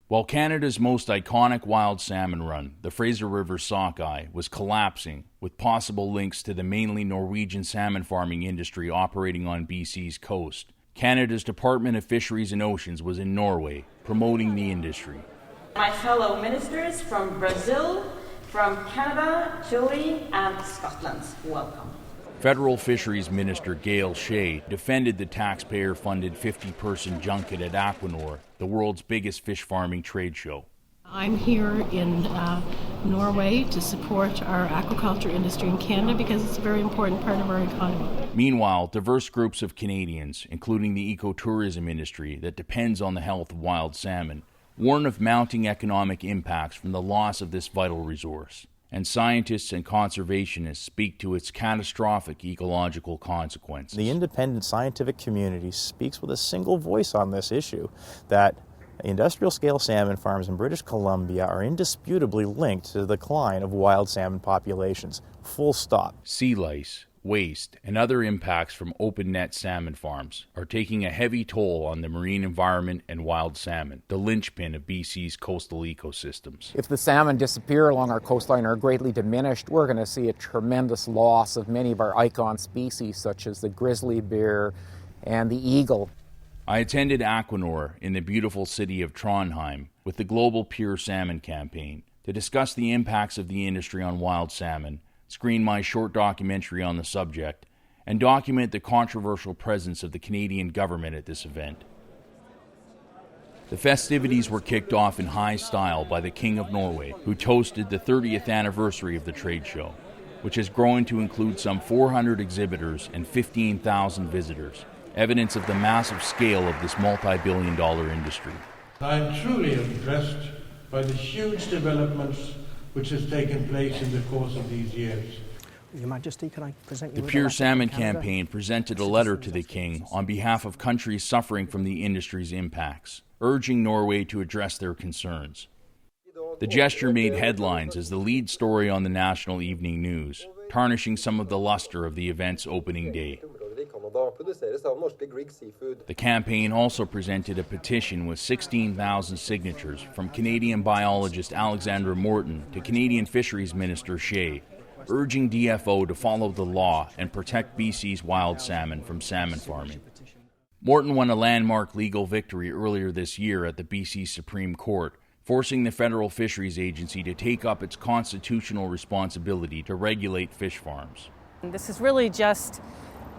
While Canada's most iconic wild salmon run, the Fraser River Sockeye, was collapsing, with possible links to the mainly Norwegian salmon farming industry operating on BC's coast, Canada's Department of Fisheries and Oceans was in Norway, promoting the industry. My fellow ministers from Brazil, from Canada, Chile, and Scotland, welcome. Federal Fisheries Minister Gail Shea defended the taxpayer-funded 50-person junket at Aquanor, the world's biggest fish farming trade show. I'm here in Norway to support our aquaculture industry in Canada because it's a very important part of our economy. Meanwhile, diverse groups of Canadians, including the ecotourism industry that depends on the health of wild salmon, warn of mounting economic impacts from the loss of this vital resource. And scientists and conservationists speak to its catastrophic ecological consequences. The independent scientific community speaks with a single voice on this issue, that industrial-scale salmon farms in British Columbia are indisputably linked to the decline of wild salmon populations. Full stop. Sea lice, waste, and other impacts from open-net salmon farms are taking a heavy toll on the marine environment and wild salmon, the linchpin of BC's coastal ecosystems. If the salmon disappear along our coastline or are greatly diminished, we're going to see a tremendous loss of many of our icon species, such as the grizzly bear and the eagle. I attended Aquanor in the beautiful city of Trondheim with the Global Pure Salmon Campaign to discuss the impacts of the industry on wild salmon, screen my short documentary on the subject, and document the controversial presence of the Canadian government at this event. The festivities were kicked off in high style by the King of Norway, who toasted the 30th anniversary of the trade show, which has grown to include some 400 exhibitors and 15,000 visitors, evidence of the massive scale of this multi-billion-dollar industry. I am truly impressed by the huge developments which has taken place in the course of these years. Your Majesty, can I present you The with Pure a letter Salmon from Canada? Campaign presented a letter to the King on behalf of countries suffering from the industry's impacts, urging Norway to address their concerns. The gesture made headlines as the lead story on the national evening news, tarnishing some of the luster of the event's opening day. The campaign also presented a petition with 16,000 signatures from Canadian biologist Alexandra Morton to Canadian Fisheries Minister Shea, urging DFO to follow the law and protect BC's wild salmon from salmon farming. Morton won a landmark legal victory earlier this year at the BC Supreme Court, forcing the Federal Fisheries Agency to take up its constitutional responsibility to regulate fish farms. This is really just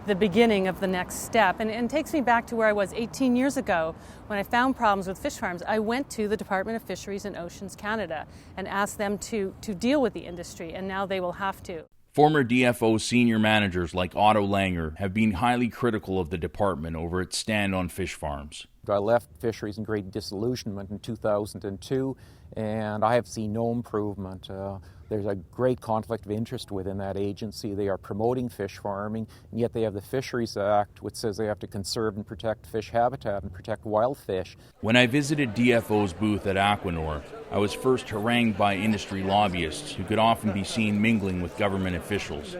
the beginning of the next step, and takes me back to where I was 18 years ago when I found problems with fish farms. I went to the Department of Fisheries and Oceans Canada and asked them to deal with the industry, and now they will have to. Former DFO senior managers like Otto Langer have been highly critical of the department over its stand on fish farms. I left Fisheries in great disillusionment in 2002, and I have seen no improvement. There's a great conflict of interest within that agency. They are promoting fish farming, and yet they have the Fisheries Act, which says they have to conserve and protect fish habitat and protect wild fish. When I visited DFO's booth at Aquanor, I was first harangued by industry lobbyists who could often be seen mingling with government officials.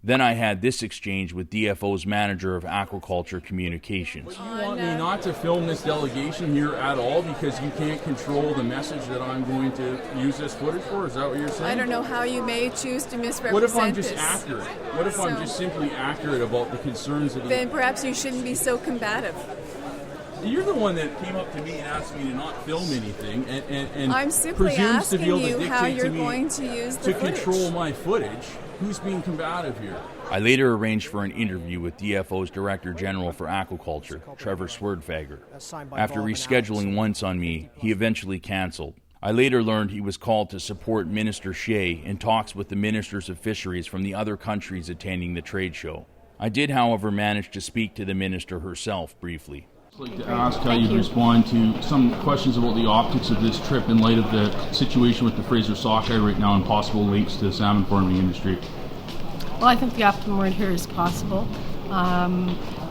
Then I had this exchange with DFO's manager of aquaculture communications. You want me not to film this delegation here at all because you can't control the message that I'm going to use this footage for? Is that what you're saying? I don't know how you may choose to misrepresent What if I'm this. just accurate? What if I'm just simply accurate about the concerns that Then perhaps you shouldn't be so combative. You're the one that came up to me and asked me to not film anything and I'm simply presumes to be able to asking you how dictate you're to me going to use the to footage. control my footage. Who's being combative here? I later arranged for an interview with DFO's Director General for Aquaculture, Trevor Swerdfager. After rescheduling once on me, he eventually canceled. I later learned he was called to support Minister Shea in talks with the Ministers of Fisheries from the other countries attending the trade show. I did, however, manage to speak to the Minister herself briefly. I'd like to ask how you respond to some questions about the optics of this trip in light of the situation with the Fraser Sockeye right now and possible links to the salmon farming industry. Well, I think the optimum word here is possible.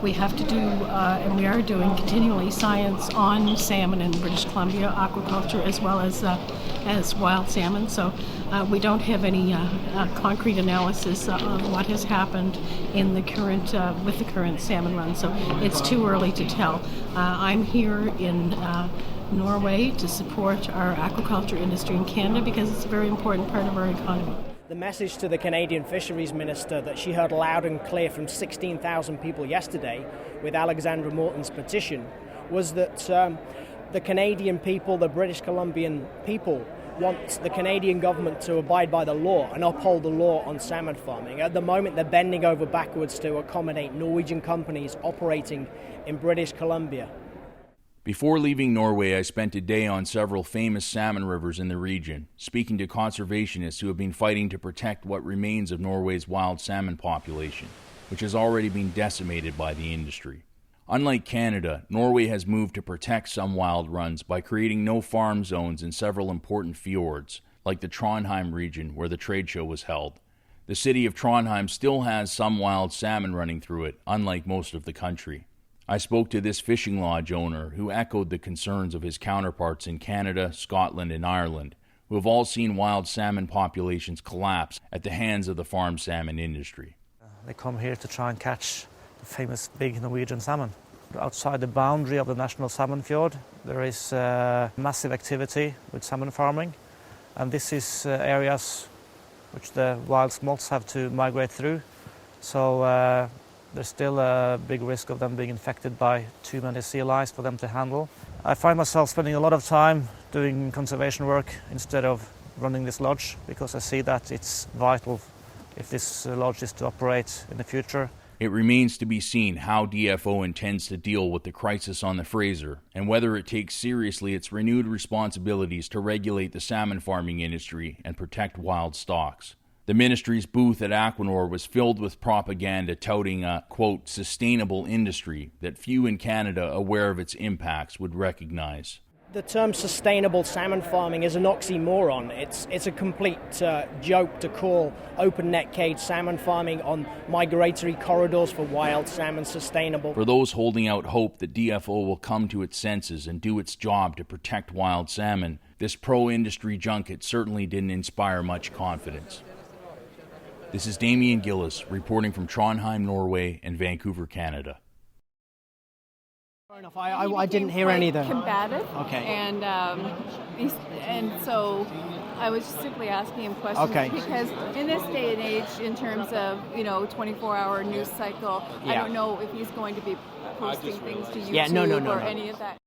We have to do, and we are doing continually, science on salmon in British Columbia, aquaculture, as well as wild salmon. So we don't have any concrete analysis of what has happened in the current with the current salmon run. So it's too early to tell. I'm here in Norway to support our aquaculture industry in Canada because it's a very important part of our economy. The message to the Canadian Fisheries Minister that she heard loud and clear from 16,000 people yesterday with Alexandra Morton's petition was that the Canadian people, the British Columbian people, want the Canadian government to abide by the law and uphold the law on salmon farming. At the moment, they're bending over backwards to accommodate Norwegian companies operating in British Columbia. Before leaving Norway, I spent a day on several famous salmon rivers in the region, speaking to conservationists who have been fighting to protect what remains of Norway's wild salmon population, which has already been decimated by the industry. Unlike Canada, Norway has moved to protect some wild runs by creating no farm zones in several important fjords, like the Trondheim region where the trade show was held. The city of Trondheim still has some wild salmon running through it, unlike most of the country. I spoke to this fishing lodge owner who echoed the concerns of his counterparts in Canada, Scotland, and Ireland, who have all seen wild salmon populations collapse at the hands of the farm salmon industry. They come here to try and catch the famous big Norwegian salmon. Outside the boundary of the National Salmon Fjord, there is massive activity with salmon farming, and this is areas which the wild smolts have to migrate through. So there's still a big risk of them being infected by too many sea lice for them to handle. I find myself spending a lot of time doing conservation work instead of running this lodge because I see that it's vital if this lodge is to operate in the future. It remains to be seen how DFO intends to deal with the crisis on the Fraser and whether it takes seriously its renewed responsibilities to regulate the salmon farming industry and protect wild stocks. The ministry's booth at Aquanor was filled with propaganda touting a, quote, sustainable industry that few in Canada aware of its impacts would recognize. The term sustainable salmon farming is an oxymoron. It's a complete joke to call open net cage salmon farming on migratory corridors for wild salmon sustainable. For those holding out hope that DFO will come to its senses and do its job to protect wild salmon, this pro-industry junket certainly didn't inspire much confidence. This is Damien Gillis reporting from Trondheim, Norway, and Vancouver, Canada. Fair enough. I didn't hear any of them. Combative. Okay. And so I was just simply asking him questions because in this day and age, in terms of 24-hour news cycle, I don't know if he's going to be posting things to YouTube or any of that.